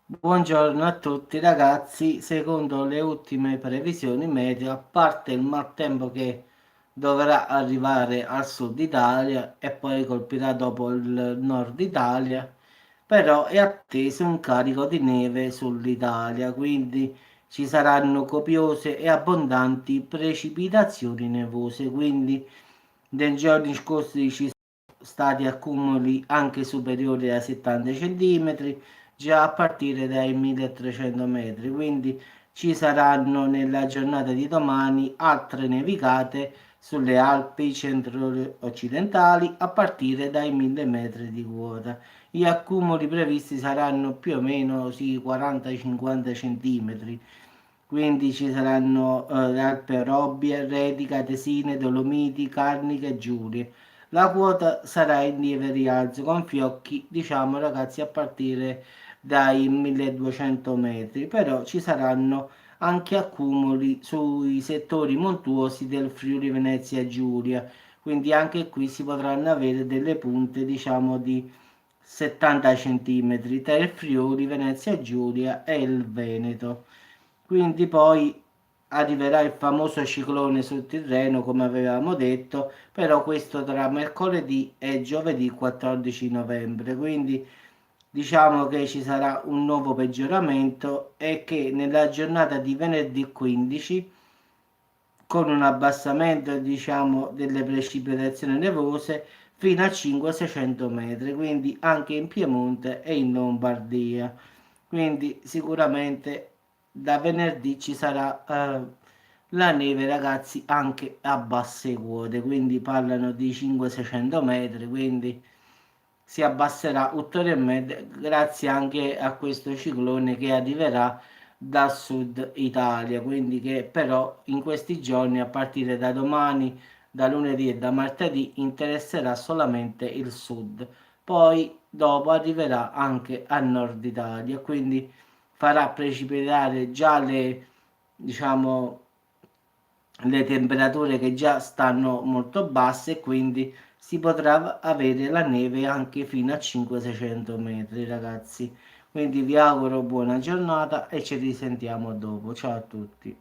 Buongiorno a tutti ragazzi, secondo le ultime previsioni meteo, a parte il maltempo che dovrà arrivare al sud Italia e poi colpirà dopo il nord Italia, però è atteso un carico di neve sull'Italia, quindi ci saranno copiose e abbondanti precipitazioni nevose, quindi nei giorni scorsi ci sono stati accumuli anche superiori ai 70 centimetri già a partire dai 1300 metri, quindi ci saranno nella giornata di domani altre nevicate sulle Alpi centro-occidentali a partire dai 1000 metri di quota. Gli accumuli previsti saranno più o meno sì, 40-50 centimetri, quindi ci saranno le Alpi Orobie, Redica, Tesine, Dolomiti, Carniche e Giulie. La quota sarà in lieve rialzo con fiocchi, diciamo ragazzi, a partire dai 1200 metri, però ci saranno anche accumuli sui settori montuosi del Friuli Venezia Giulia, quindi anche qui si potranno avere delle punte, diciamo, di 70 centimetri tra il Friuli Venezia Giulia e il Veneto. Quindi poi arriverà il famoso ciclone sul Tirreno, come avevamo detto, però questo tra mercoledì e giovedì 14 novembre. Quindi diciamo che ci sarà un nuovo peggioramento e che nella giornata di venerdì 15 con un abbassamento diciamo delle precipitazioni nevose fino a 500-600 metri, quindi anche in Piemonte e in Lombardia. Quindi sicuramente da venerdì ci sarà la neve, ragazzi, anche a basse quote, quindi parlano di 500-600 metri, quindi si abbasserà ulteriormente grazie anche a questo ciclone che arriverà dal sud Italia, quindi che però in questi giorni, a partire da domani, da lunedì e da martedì, interesserà solamente il sud. Poi dopo arriverà anche a nord Italia, quindi farà precipitare già diciamo, le temperature che già stanno molto basse e quindi si potrà avere la neve anche fino a 500-600 metri, ragazzi. Quindi vi auguro buona giornata e ci risentiamo dopo. Ciao a tutti.